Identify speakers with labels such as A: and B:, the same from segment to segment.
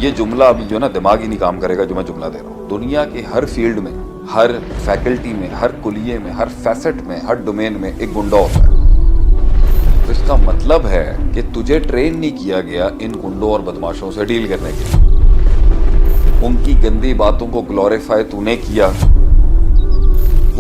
A: ये जुमला अभी जो है ना दिमाग ही नहीं काम करेगा जो मैं जुमला दे रहा हूँ। दुनिया के हर फील्ड में, हर फैकल्टी में, हर कुलिये में, हर फैसेट में, हर डोमेन में एक गुंडा होता है। तो इसका मतलब है कि तुझे ट्रेन नहीं किया गया इन गुंडों और बदमाशों से डील करने के लिए। उनकी गंदी बातों को ग्लोरीफाई तूने किया,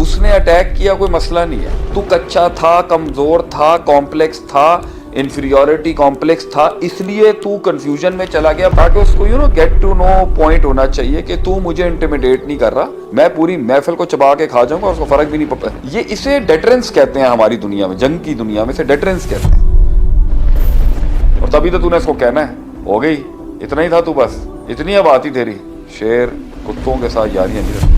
A: उसने अटैक किया, कोई मसला नहीं है। तू कच्चा था, कमजोर था, कॉम्प्लेक्स था, इंफीरियोरिटी कॉम्प्लेक्स था, इसलिए तू कंफ्यूजन में चला गया। ताकि उसको गेट टू नो पॉइंट होना चाहिए कि तू मुझे इंटिमिडेट नहीं कर रहा, मैं पूरी महफिल को चबा के खा जाऊंगा और उसको फर्क भी नहीं पड़ता। ये इसे डेटरेंस कहते हैं हमारी दुनिया में, जंग की दुनिया में इसे डेटरेंस कहते हैं। और तभी तो तूने इसको कहना है, हो गई, इतना ही था तू, बस इतनी अब आती तेरी। शेर कुत्तों के साथ यारियां नहीं रखती।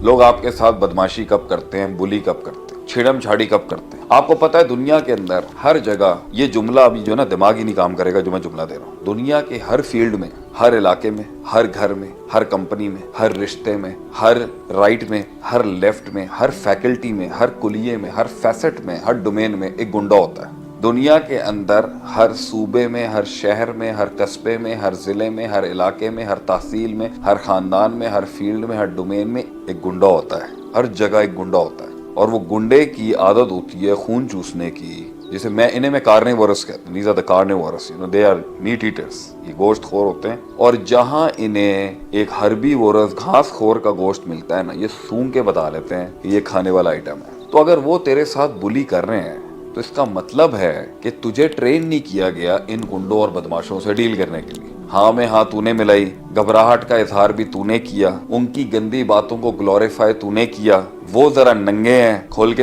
A: लोग आपके साथ बदमाशी कब करते हैं, बुली कब करते हैं, छिड़म झाड़ी कब करते हैं। आपको पता है दुनिया के अंदर हर जगह ये जुमला अभी जो है ना दिमाग ही नहीं काम करेगा जो मैं जुमला दे रहा हूँ। दुनिया के हर फील्ड में, हर इलाके में, हर घर में, हर कंपनी में, हर रिश्ते में, हर राइट में, हर लेफ्ट में, हर फैकल्टी में, हर कुलिये में, हर फैसेट में, हर डोमेन में एक गुंडा होता है। दुनिया के अंदर हर सूबे में, हर शहर में, हर कस्बे में, हर जिले में, हर इलाके में, हर तहसील में, हर खानदान में, हर फील्ड में, हर डोमेन में एक गुंडा होता है। हर जगह एक गुंडा होता है। और वो गुंडे की आदत होती है खून चूसने की, जिसे मैं कार्निवोरस कहते हैं। These are the carnivores, they are meat eaters। ये गोश्त खोर होते हैं। और जहां इन्हें एक हर्बीवोरस घास खोर का गोश्त मिलता है ना, ये सूंघ के बता लेते हैं कि ये खाने वाला आइटम है। तो अगर वो तेरे साथ बुली कर रहे हैं तो इसका मतलब है कि तुझे ट्रेन नहीं किया गया इन गुंडों और बदमाशों से डील करने के लिए। हाँ में हाँ तूने मिलाई, घबराहट का इजहार भी तूने किया, उनकी गंदी बातों को ग्लोरीफाई तूने किया। वो जरा नंगे हैं, खुल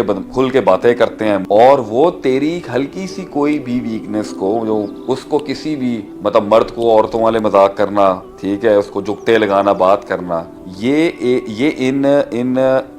A: के बातें करते हैं, और वो तेरी हल्की सी कोई भी वीकनेस को, जो उसको किसी भी मतलब मर्द को औरतों वाले मजाक करना, ठीक है, उसको जुगते लगाना, बात करना, ये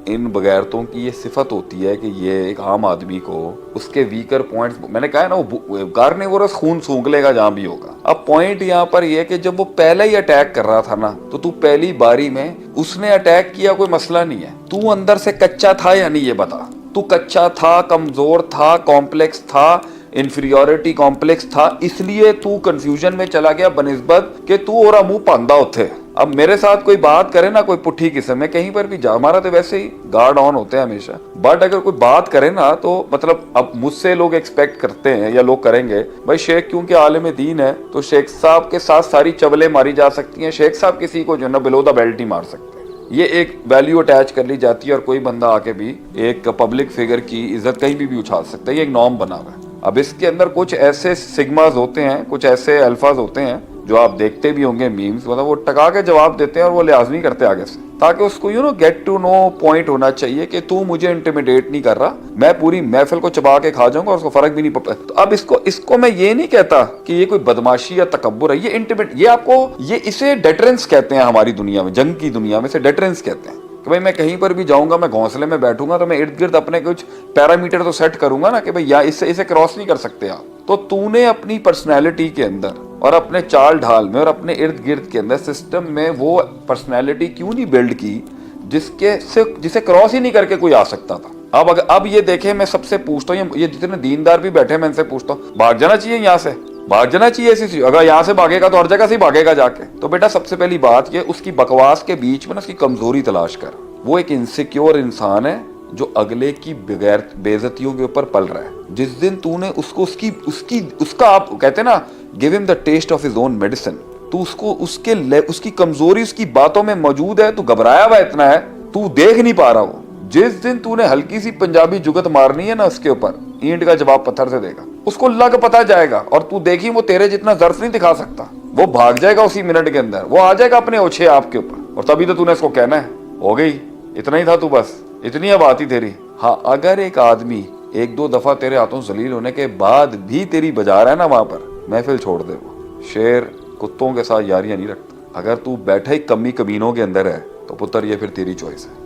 A: इन बगैरतों की ये सिफत होती है कि ये एक आम आदमी को उसके वीकर पॉइंट्स, मैंने कहा है ना, वो कार्निवोरस खून सूंघ लेगा जहां भी होगा। अब पॉइंट यहाँ पर ये कि जब वो पहले ही अटैक कर रहा था ना, तो तू पहली बारी में उसने अटैक किया, कोई मसला नहीं है। तू अंदर से कच्चा था या नहीं ये बता। तू कच्चा था, कमजोर था, कॉम्प्लेक्स था, इंफीरियोरिटी कॉम्प्लेक्स था, इसलिए तू कंफ्यूजन में चला गया बनिस्बत कि तू और मुंह पांदा उठे। अब मेरे साथ कोई बात करे ना, कोई पुट्ठी किस्म में कहीं पर भी जा, हमारा तो वैसे ही गार्ड ऑन होते हैं हमेशा, बट अगर कोई बात करे ना तो मतलब अब मुझसे लोग एक्सपेक्ट करते हैं या लोग करेंगे, भाई शेख क्योंकि आलिम दीन है तो शेख साहब के साथ सारी चवले मारी जा सकती हैं, शेख साहब किसी को जो है ना बिलो द बेल्ट ही मार सकते हैं। ये एक वैल्यू अटैच कर ली जाती है और कोई बंदा आके भी एक पब्लिक फिगर की इज्जत कहीं भी उछाल सकता है। ये एक नॉर्म बना हुआ है। अब इसके अंदर कुछ ऐसे सिग्मास होते हैं, कुछ ऐसे अल्फाज होते हैं जो आप देखते भी होंगे मीम्स, मतलब वो टका के जवाब देते हैं और वो लिहाज नहीं करते आगे से, ताकि उसको गेट टू नो पॉइंट होना चाहिए कि तू मुझे इंटिमिडेट नहीं कर रहा, मैं पूरी महफिल को चबा के खा जाऊंगा और उसको फर्क भी नहीं पड़ता। तो अब इसको मैं ये नहीं कहता कि ये कोई बदमाशी या तकब्बुर है, ये इंटिमिड, ये इसे डेटरेंस कहते हैं हमारी दुनिया में, जंग की दुनिया में इसे डेटरेंस कहते हैं कि भाई मैं कहीं पर भी जाऊंगा, मैं घोंसले में बैठूंगा तो मैं इर्द गिर्द अपने कुछ पैरामीटर तो सेट करूंगा ना कि भाई या इसे क्रॉस नहीं कर सकते आप। तो तूने अपनी पर्सनैलिटी के अंदर और अपने चाल ढाल में और अपने इर्द गिर्द के अंदर सिस्टम में वो पर्सनैलिटी क्यों नहीं बिल्ड की जिसे क्रॉस ही नहीं करके कोई आ सकता था। अब ये देखें, मैं सबसे पूछता हूँ, ये जितने दीनदार भी बैठे, मैं इनसे पूछता हूँ, भाग जाना चाहिए यहाँ से, भाग जाना चाहिए ऐसी। अगर यहाँ से भागेगा तो हर जगह से भागेगा जाके। तो बेटा सबसे पहली बात ये, उसकी बकवास के बीच में ना उसकी कमजोरी तलाश कर। वो एक इनसिक्योर इंसान है जो अगले की बगैर बेइज्जतियों के ऊपर पल रहा है। जिस दिन तूने उसको उसका आप कहते हैं ना, give him the test of his own medicine, तू उसको उसकी कमजोरी उसकी बातों में मौजूद है, तू घबराया हुआ इतना है, तू देख नहीं पा रहा। वो जिस दिन तूने हल्की सी पंजाबी जुगत मारनी है ना उसके ऊपर, ईंट का जवाब पत्थर से देगा, उसको लग पता जाएगा। और तू देखी वो तेरे जितना ज़र्फ नहीं दिखा सकता, वो भाग जाएगा उसी मिनट के अंदर, वो आ जाएगा अपने ओछे आपके ऊपर। और तभी तो तूने इसको कहना है, हो गई, इतना ही था तू, बस इतनी अब आती तेरी। हाँ, अगर एक आदमी एक दो दफा तेरे हाथों जलील होने के बाद भी तेरी बजा रहा है ना वहां पर, महफिल छोड़ दे। वो शेर कुत्तों के साथ यारियां नहीं रखता। अगर तू बैठा ही कमी कमीनों के अंदर है तो पुत्र ये फिर तेरी चॉइस है।